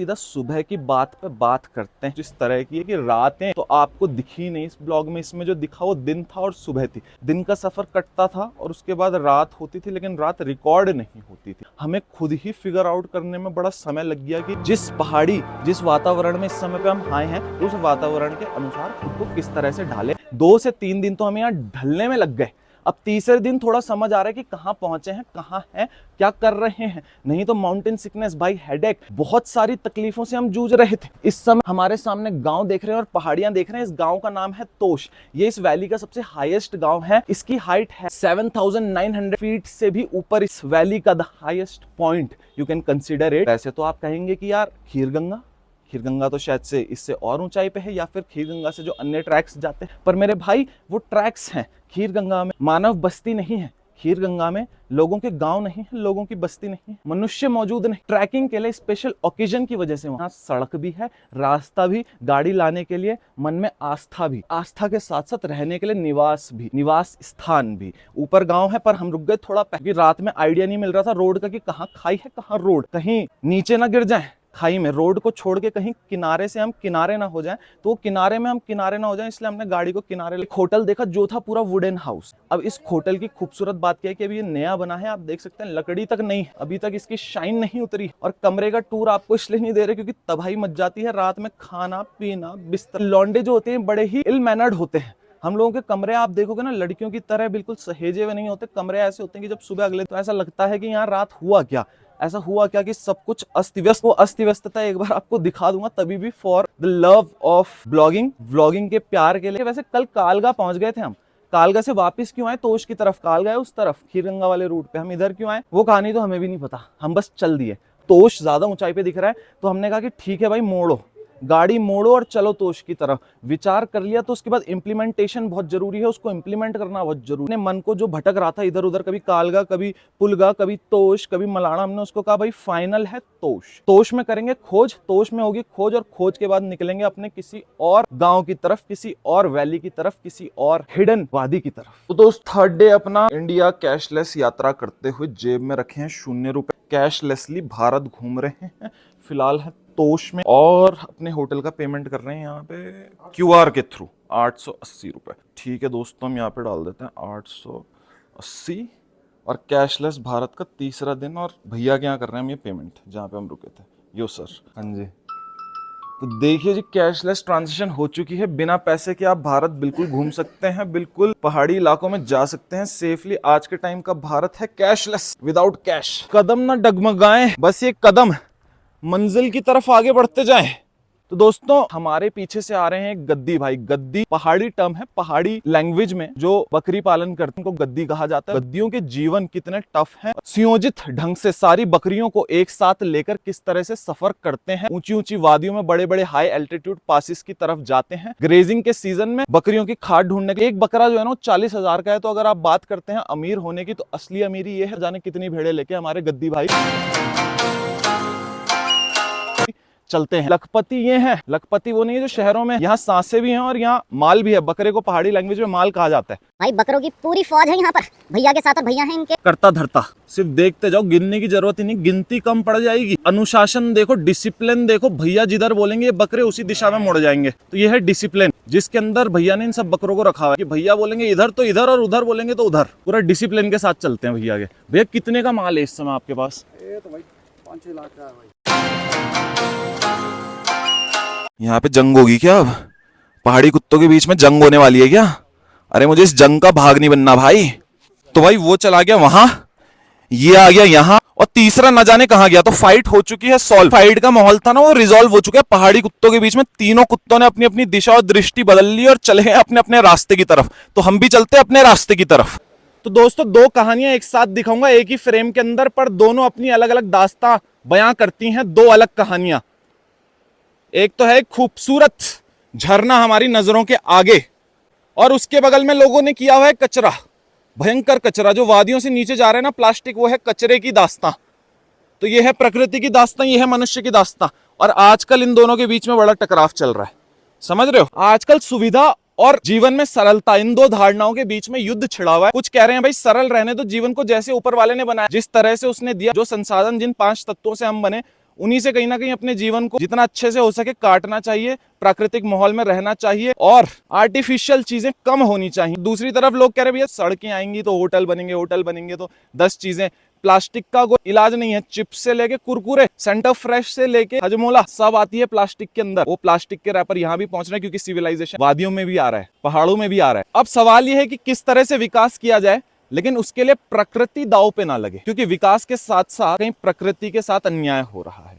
सीधा सुबह की बात पे बात करते हैं, जिस तरह की है कि रातें तो आपको दिखी नहीं इस ब्लॉग में। इसमें जो दिखा वो दिन था और सुबह थी। दिन का सफर कटता था और उसके बाद रात होती थी, लेकिन रात रिकॉर्ड नहीं होती थी। हमें खुद ही फिगर आउट करने में बड़ा समय लग गया कि जिस वातावरण में इस समय पे हम आए हैं, उस वातावरण के अनुसार खुद को किस तरह से ढाले। 2 से 3 दिन तो हमें यहाँ ढलने में लग गए। अब तीसरे दिन थोड़ा समझ आ रहा है कि कहाँ पहुंचे हैं, कहाँ हैं, क्या कर रहे हैं। नहीं तो माउंटेन सिकनेस भाई, हेडेक, बहुत सारी तकलीफों से हम जूझ रहे थे। इस समय हमारे सामने गांव देख रहे हैं और पहाड़ियां देख रहे हैं। इस गांव का नाम है तोश। ये इस वैली का सबसे हाईएस्ट गांव है। इसकी हाइट है 7,900 फीट से भी ऊपर। इस वैली का the highest point you can consider it. वैसे तो आप कहेंगे कि यार खीरगंगा तो शायद से इससे और ऊंचाई पे है, या फिर खीरगंगा से जो अन्य ट्रैक्स जाते हैं। पर मेरे भाई वो ट्रैक्स हैं। खीरगंगा में मानव बस्ती नहीं है। खीरगंगा में लोगों के गांव नहीं है, लोगों की बस्ती नहीं है, मनुष्य मौजूद नहीं। ट्रैकिंग के लिए स्पेशल ओकेजन की वजह से वहां सड़क भी है, रास्ता भी, गाड़ी लाने के लिए, मन में आस्था भी, आस्था के साथ साथ रहने के लिए निवास स्थान भी। ऊपर गांव है, पर हम रुक गए थोड़ा पहले। रात में आइडिया नहीं मिल रहा था रोड का कि कहाँ खाई है, कहाँ रोड, कहीं नीचे ना गिर जाए खाई में। रोड को छोड़ के कहीं किनारे से हम किनारे ना हो जाएं, तो किनारे में हम किनारे ना हो जाएं, इसलिए हमने गाड़ी को किनारे। एक होटल देखा जो था पूरा वुडन हाउस। अब इस होटल की खूबसूरत बात क्या है कि अभी ये नया बना है, आप देख सकते हैं लकड़ी तक नहीं है, अभी तक इसकी शाइन नहीं उतरी। और कमरे का टूर आपको इसलिए नहीं दे रहे क्योंकि तबाही मच जाती है रात में। खाना पीना, बिस्तर, लौंडे जो होते हैं बड़े ही इल मैनर्ड होते हैं। हम लोगों के कमरे आप देखोगे ना, लड़कियों की तरह बिल्कुल सहेजे हुए नहीं होते। कमरे ऐसे होते हैं कि जब सुबह अगले तो ऐसा लगता है कि यहाँ रात हुआ क्या, ऐसा हुआ क्या कि सब कुछ अस्त व्यस्त। वो अस्त व्यस्तता एक बार आपको दिखा दूंगा, तभी भी for the love of blogging के प्यार के लिए। वैसे कल कालगा पहुंच गए थे हम। कालगा से वापस क्यों आए तोश की तरफ, कालगा है उस तरफ खीरगंगा वाले रूट पे, हम इधर क्यों आए वो कहानी तो हमें भी नहीं पता। हम बस चल दिए। तोश ज्यादा ऊंचाई पे दिख रहा है तो हमने कहा कि ठीक है भाई, मोड़ो गाड़ी, मोड़ो और चलो तोश की तरफ। विचार कर लिया तो उसके बाद इम्प्लीमेंटेशन बहुत जरूरी है, उसको इम्प्लीमेंट करना बहुत जरूरी है। मन को जो भटक रहा था इधर उधर, कभी कालगा, कभी पुलगा, कभी तोश, कभी मलाना, हमने उसको कहा भाई फाइनल है तोश। तोश में करेंगे खोज, तोश में होगी खोज, और खोज के बाद निकलेंगे अपने किसी और गांव की तरफ, किसी और वैली की तरफ, किसी और हिडन वादी की तरफ। तो दोस्त, थर्ड डे अपना इंडिया कैशलेस यात्रा करते हुए जेब में रखे हैं 0 रुपए। कैशलेसली भारत घूम रहे हैं। फिलहाल है तोश में और अपने होटल का पेमेंट कर रहे हैं यहाँ पे क्यूआर के थ्रू 880 रुपए। ठीक है दोस्तों, हम यहाँ पे डाल देते हैं 880। और कैशलेस भारत का तीसरा दिन, और भैया के यहाँ कर रहे हैं हम ये पेमेंट जहाँ पे हम रुके थे। यो सर, हाँ जी। तो देखिए जी, कैशलेस ट्रांजेक्शन हो चुकी है। बिना पैसे के आप भारत बिल्कुल घूम सकते हैं, बिल्कुल पहाड़ी इलाकों में जा सकते हैं सेफली। आज के टाइम का भारत है कैशलेस, विदाउट कैश। कदम ना डगमगाएं, बस ये कदम मंजिल की तरफ आगे बढ़ते जाएं। तो दोस्तों, हमारे पीछे से आ रहे हैं गद्दी भाई। गद्दी पहाड़ी टर्म है, पहाड़ी लैंग्वेज में जो बकरी पालन करते हैं उनको गद्दी कहा जाता है। गद्दियों के जीवन कितने टफ है, सुयोजित ढंग से सारी बकरियों को एक साथ लेकर किस तरह से सफर करते हैं। ऊंची ऊंची वादियों में बड़े बड़े हाई एल्टीट्यूड पासिस की तरफ जाते हैं। ग्रेजिंग के सीजन में बकरियों की खाद ढूंढने के। एक बकरा जो है ना 40,000 का है। तो अगर आप बात करते हैं अमीर होने की, तो असली अमीरी ये है, जाने कितनी भेड़े लेके हमारे गद्दी भाई चलते हैं। लखपति ये है, लखपति वो नहीं है जो शहरों में, यहाँ सांसें भी हैं और यहाँ माल भी है। बकरे को पहाड़ी लैंग्वेज में माल कहा जाता है। भाई बकरों की पूरी फौज है यहाँ पर, भैया के साथ और भैया हैं इनके। करता धरता, सिर्फ देखते जाओ, गिनने की जरूरत ही नहीं, गिनती कम पड़ जाएगी। अनुशासन देखो, डिसिप्लिन देखो। भैया जिधर बोलेंगे ये बकरे उसी दिशा में मुड़ जाएंगे। तो ये है डिसिप्लिन, जिसके अंदर भैया ने इन सब बकरों को रखा हुआ है कि भैया बोलेंगे इधर तो इधर, और उधर बोलेंगे तो उधर। पूरा डिसिप्लिन के साथ चलते हैं भैया के। भैया कितने का माल है इस समय आपके पास? ये तो भाई 5-6 लाख का है भाई। यहाँ पे जंग होगी क्या अब? पहाड़ी कुत्तों के बीच में जंग होने वाली है क्या? अरे मुझे इस जंग का भाग नहीं बनना भाई। तो भाई वो चला गया वहां, ये आ गया यहाँ, और तीसरा न जाने कहां गया। तो फाइट हो चुकी है सॉल्व। फाइट का माहौल था ना, वो रिजॉल्व हो चुका है पहाड़ी कुत्तों के बीच में। तीनों कुत्तों ने अपनी अपनी दिशा और दृष्टि बदल ली और चले हैं अपने अपने रास्ते की तरफ। तो हम भी चलते हैं अपने रास्ते की तरफ। तो दोस्तों, 2 कहानियां एक साथ दिखाऊंगा एक ही फ्रेम के अंदर, पर दोनों अपनी अलग अलग दास्तां बयां करती हैं। 2 अलग कहानियां। एक तो है खूबसूरत झरना हमारी नजरों के आगे, और उसके बगल में लोगों ने किया हुआ है कचरा, भयंकर कचरा जो वादियों से नीचे जा रहे हैं ना, प्लास्टिक। वो है कचरे की दास्तां। तो ये है प्रकृति की दास्तां, ये है मनुष्य की दास्तां। और आजकल इन दोनों के बीच में बड़ा टकराव चल रहा है, समझ रहे हो? आजकल सुविधा और जीवन में सरलता, इन 2 धारणाओं के बीच में युद्ध छिड़ा हुआ है। कुछ कह रहे हैं भाई सरल रहने दो जीवन को, जैसे ऊपर वाले ने बनाया, जिस तरह से उसने दिया, जो संसाधन जिन 5 तत्वों से हम बने उन्हीं से कहीं ना कहीं अपने जीवन को जितना अच्छे से हो सके काटना चाहिए, प्राकृतिक माहौल में रहना चाहिए और आर्टिफिशियल चीजें कम होनी चाहिए। दूसरी तरफ लोग कह रहे भैया सड़कें आएंगी तो होटल बनेंगे तो 10 चीजें। प्लास्टिक का कोई इलाज नहीं है, चिप्स से लेके कुरकुरे, सेंटर फ्रेश से लेके हजमोला सब आती है प्लास्टिक के अंदर। वो प्लास्टिक के रैपर यहाँ भी पहुंच रहे हैं क्योंकि सिविलाइजेशन वादियों में भी आ रहा है, पहाड़ों में भी आ रहा है। अब सवाल ये है कि किस तरह से विकास किया जाए, लेकिन उसके लिए प्रकृति दांव पे ना लगे, क्योंकि विकास के साथ साथ कहीं प्रकृति के साथ अन्याय हो रहा है।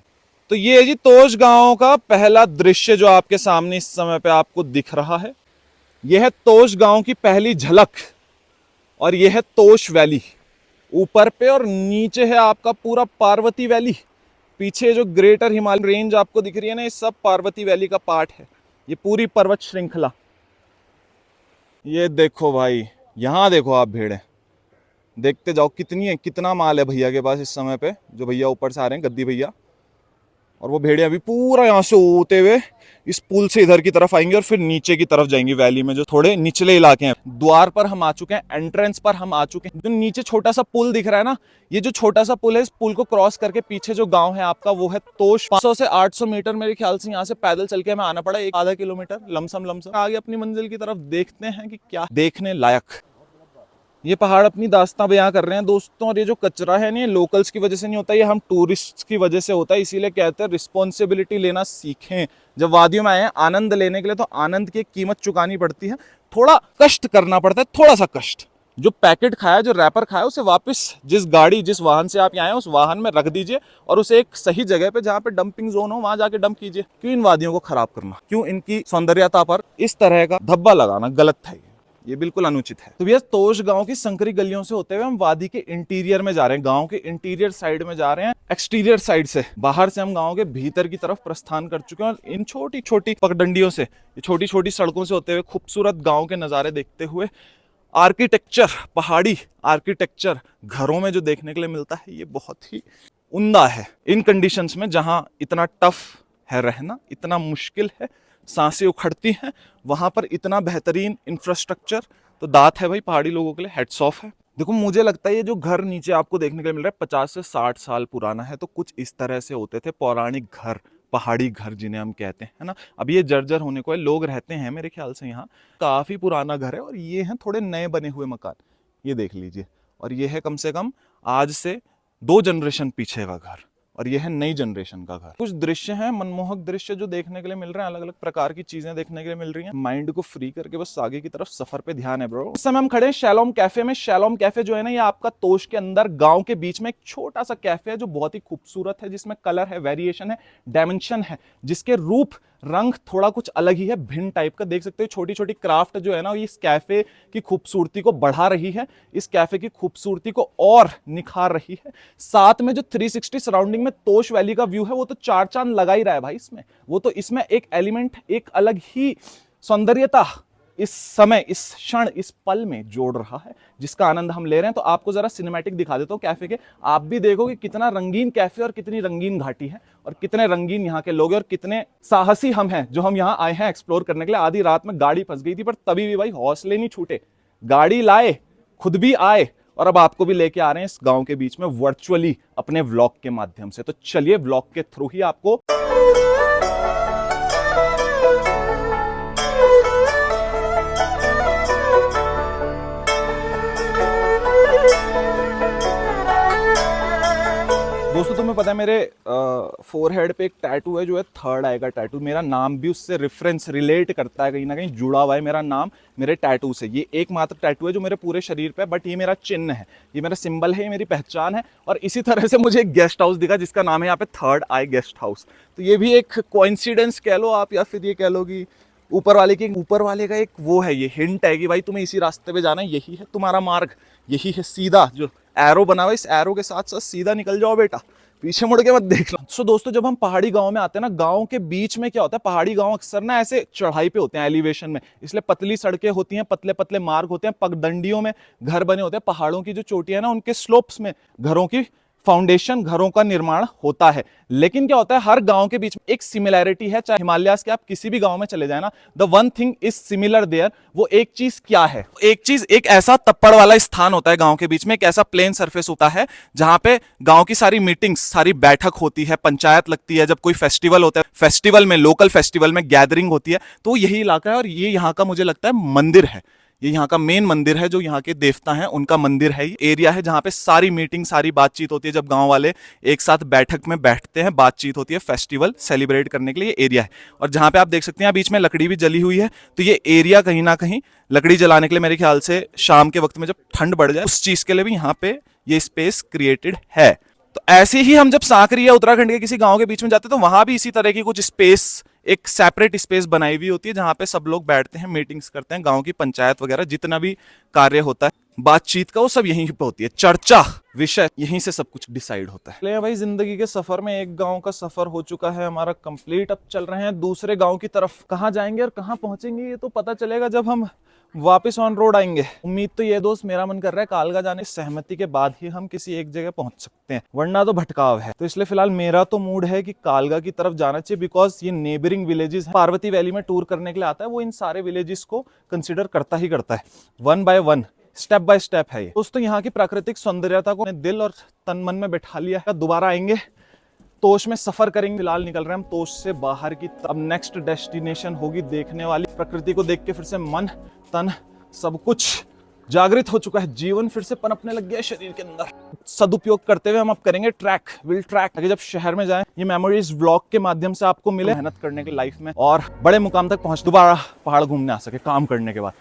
तो ये है जी तोश गांव का पहला दृश्य जो आपके सामने इस समय पे आपको दिख रहा है। यह है तोश गांव की पहली झलक और यह है तोश वैली ऊपर पे, और नीचे है आपका पूरा पार्वती वैली। पीछे जो ग्रेटर हिमालय रेंज आपको दिख रही है ना, ये सब पार्वती वैली का पार्ट है, ये पूरी पर्वत श्रृंखला। ये देखो भाई, यहां देखो आप भेड़ें, देखते जाओ कितनी है, कितना माल है भैया के पास इस समय पे, जो भैया ऊपर से आ रहे हैं, गद्दी भैया। और वो भेड़िया अभी पूरा यहाँ से होते हुए इस पुल से इधर की तरफ आएंगी और फिर नीचे की तरफ जाएंगी वैली में, जो थोड़े निचले इलाके हैं। द्वार पर हम आ चुके हैं, एंट्रेंस पर हम आ चुके हैं। जो नीचे छोटा सा पुल दिख रहा है ना, ये जो छोटा सा पुल है, इस पुल को क्रॉस करके पीछे जो गांव है आपका वो है तोश। 500 से 800 मीटर मेरे ख्याल से यहाँ से पैदल चल के हमें आना पड़ा, एक आधा किलोमीटर लमसम आगे अपनी मंजिल की तरफ। देखते हैं कि क्या देखने लायक ये पहाड़ अपनी दास्तां बयां कर रहे हैं दोस्तों। और ये जो कचरा है ना, ये लोकल्स की वजह से नहीं होता, ये हम टूरिस्ट की वजह से होता है। इसीलिए कहते हैं रिस्पॉन्सिबिलिटी लेना सीखें। जब वादियों में आए हैं आनंद लेने के लिए, तो आनंद की एक कीमत चुकानी पड़ती है, थोड़ा कष्ट करना पड़ता है, थोड़ा सा कष्ट। जो पैकेट खाया, जो रैपर खाया, उसे वापस जिस गाड़ी जिस वाहन से आप यहाँ आए उस वाहन में रख दीजिए और उसे एक सही जगह पे जहाँ पे डंपिंग जोन हो वहां जाके डंप कीजिए। क्यों इन वादियों को खराब करना, क्यों इनकी सौंदर्यता पर इस तरह का धब्बा लगाना गलत है, ये बिल्कुल अनुचित है। तो भैया तोश गांव की संकरी गलियों से होते हुए हम वादी के इंटीरियर में जा रहे हैं, गांव के इंटीरियर साइड में जा रहे हैं। एक्सटीरियर साइड से, बाहर से हम गांव के भीतर की तरफ प्रस्थान कर चुके हैं और इन छोटी छोटी पगडंडियों से, छोटी छोटी सड़कों से होते हुए खूबसूरत गांव के नजारे देखते हुए, आर्किटेक्चर, पहाड़ी आर्किटेक्चर घरों में जो देखने के लिए मिलता है, ये बहुत ही उम्दा है। इन कंडीशंस में जहां इतना टफ है रहना, इतना मुश्किल है, सांसें उखड़ती हैं, वहां पर इतना बेहतरीन इंफ्रास्ट्रक्चर, तो दात है भाई पहाड़ी लोगों के लिए, हेड्स ऑफ है। देखो मुझे लगता है ये जो घर नीचे आपको देखने के लिए मिल रहा है 50 से 60 साल पुराना है। तो कुछ इस तरह से होते थे पौराणिक घर, पहाड़ी घर जिन्हें हम कहते हैं, है ना। अब ये जर्जर होने को है, लोग रहते हैं मेरे ख्याल से यहाँ, काफी पुराना घर है। और ये हैं थोड़े नए बने हुए मकान, ये देख लीजिए। और ये है कम से कम आज से 2 जनरेशन पीछे का घर, और यह है नई जनरेशन का घर। कुछ दृश्य हैं, मनमोहक दृश्य जो देखने के लिए मिल रहे हैं, अलग अलग प्रकार की चीजें देखने के लिए मिल रही हैं। माइंड को फ्री करके बस आगे की तरफ सफर पे ध्यान है ब्रो। इस समय हम खड़े हैं शैलोम कैफे में। शैलोम कैफे जो है ना, ये आपका तोश के अंदर गांव के बीच में एक छोटा सा कैफे है, जो बहुत ही खूबसूरत है, जिसमें कलर है, वेरिएशन है, डायमेंशन है, जिसके रूप रंग थोड़ा कुछ अलग ही है, भिन्न टाइप का। देख सकते हो छोटी छोटी क्राफ्ट जो है ना, इस कैफे की खूबसूरती को बढ़ा रही है, इस कैफे की खूबसूरती को और निखार रही है। साथ में जो 360 सराउंडिंग में तोश वैली का व्यू है, वो तो 4 चांद लगा ही रहा है भाई इसमें। वो तो इसमें एक एलिमेंट, एक अलग ही सौंदर्यता इस समय, इस क्षण, इस पल में जोड़ रहा है, जिसका आनंद हम ले रहे हैं। तो आपको जरा सिनेमैटिक दिखा देता हूं कैफे के, आप भी देखोगे कितना रंगीन कैफे और कितनी रंगीन घाटी है, और कितने रंगीन यहाँ के लोग हैं, और कितने साहसी हम हैं जो हम यहाँ आए हैं एक्सप्लोर करने के लिए। आधी रात में गाड़ी फंस गई थी, पर तभी भी भाई हौसले नहीं छूटे, गाड़ी लाए, खुद भी आए, और अब आपको भी लेके आ रहे हैं इस गांव के बीच में वर्चुअली अपने व्लॉग के माध्यम से। तो चलिए व्लॉग के थ्रू ही आपको दोस्तों, तुम्हें पता है मेरे फोरहेड पे एक टैटू है जो है थर्ड आई का टैटू। मेरा नाम भी उससे रेफरेंस रिलेट करता है, कहीं ना कहीं जुड़ा हुआ है मेरा नाम मेरे टैटू से। ये एकमात्र टैटू है जो मेरे पूरे शरीर पे है, बट ये मेरा चिन्ह है, ये मेरा सिंबल है, ये मेरी पहचान है। और इसी तरह से मुझे एक गेस्ट हाउस दिखा जिसका नाम है यहाँ पे थर्ड आई गेस्ट हाउस। तो ये भी एक कोइंसिडेंस कह लो आप, या फिर ये कह लो कि ऊपर वाले का एक वो है, ये हिंट है कि भाई तुम्हें इसी रास्ते पे जाना है, यही है तुम्हारा मार्ग, यही है सीधा। जो एरो बना हुआ, इस एरो के साथ साथ सीधा निकल जाओ बेटा, पीछे मुड़ के मत देखना। सो दोस्तों, जब हम पहाड़ी गांव में आते हैं ना, गांव के बीच में क्या होता है, पहाड़ी गांव अक्सर ना ऐसे चढ़ाई पे होते हैं, एलिवेशन में, इसलिए पतली सड़कें होती हैं, पतले पतले मार्ग होते हैं, पगडंडियों में घर बने होते हैं। पहाड़ों की जो चोटियां ना, उनके स्लोप्स में घरों की फाउंडेशन घरों का निर्माण होता है। लेकिन क्या होता है, हर गांव के बीच में एक सिमिलैरिटी है, चाहे हिमालयास के आप किसी भी गांव में चले जाए ना, the one thing is similar there. वो एक चीज क्या है, एक चीज, एक ऐसा तप्पड़ वाला स्थान होता है गांव के बीच में, एक ऐसा प्लेन सरफेस होता है जहां पे गांव की सारी मीटिंग्स, सारी बैठक होती है, पंचायत लगती है, जब कोई फेस्टिवल होता है, फेस्टिवल में, लोकल फेस्टिवल में गैदरिंग होती है, तो यही इलाका है। और ये यहाँ का मुझे लगता है मंदिर है, ये यहाँ का मेन मंदिर है, जो यहाँ के देवता हैं उनका मंदिर है। ये एरिया है जहाँ पे सारी मीटिंग, सारी बातचीत होती है, जब गांव वाले एक साथ बैठक में बैठते हैं, बातचीत होती है, फेस्टिवल सेलिब्रेट करने के लिए एरिया है। और जहाँ पे आप देख सकते हैं बीच में लकड़ी भी जली हुई है, तो ये एरिया कहीं ना कहीं लकड़ी जलाने के लिए, मेरे ख्याल से शाम के वक्त में जब ठंड बढ़ जाए उस चीज के लिए भी यहाँ पे ये स्पेस क्रिएटेड है। तो ऐसे ही हम जब सांकरी या उत्तराखंड के किसी गांव के बीच में जाते हैं, तो वहां भी इसी तरह की कुछ स्पेस, एक सेपरेट स्पेस बनाई हुई होती है जहां पे सब लोग बैठते हैं, मीटिंग्स करते हैं, गांव की पंचायत वगैरह जितना भी कार्य होता है, बातचीत का, वो सब यहीं पे होती है, चर्चा विषय यहीं से सब कुछ डिसाइड होता है। ले भाई, जिंदगी के सफर में एक गांव का सफर हो चुका है हमारा कंप्लीट। अब चल रहे हैं दूसरे गांव की तरफ। कहाँ जाएंगे और कहाँ पहुंचेंगे ये तो पता चलेगा जब हम वापस ऑन रोड आएंगे। उम्मीद तो ये दोस्त, मेरा मन कर रहा है कालका जाने, सहमति के बाद ही हम किसी एक जगह पहुंच सकते हैं, वरना तो भटकाव है। तो इसलिए फिलहाल मेरा तो मूड है कि कालका की तरफ जाना चाहिए, बिकॉज ये नेबरिंग विलेजेस है। पार्वती वैली में टूर करने के लिए आता है, वो इन सारे विलेजेस को कंसिडर करता ही करता है, one by one, step by step है ये। दोस्तों, यहाँ की प्राकृतिक सौंदर्यता को दिल और तन मन में बैठा लिया। दोबारा आएंगे, तोश में सफर करेंगे। फिलहाल निकल रहे हैं हम तोश से बाहर की। अब नेक्स्ट डेस्टिनेशन होगी देखने वाली। प्रकृति को देख के फिर से मन, तन, सब कुछ जागृत हो चुका है, जीवन फिर से पनपने लग गया है शरीर के अंदर। सदुपयोग करते हुए हम अब करेंगे ट्रैक, विल ट्रैक, ताकि जब शहर में जाएं ये मेमोरीज व्लॉग के माध्यम से आपको मिले, मेहनत करने की लाइफ में और बड़े मुकाम तक पहुंच, दोबारा पहाड़ घूमने आ सके काम करने के बाद।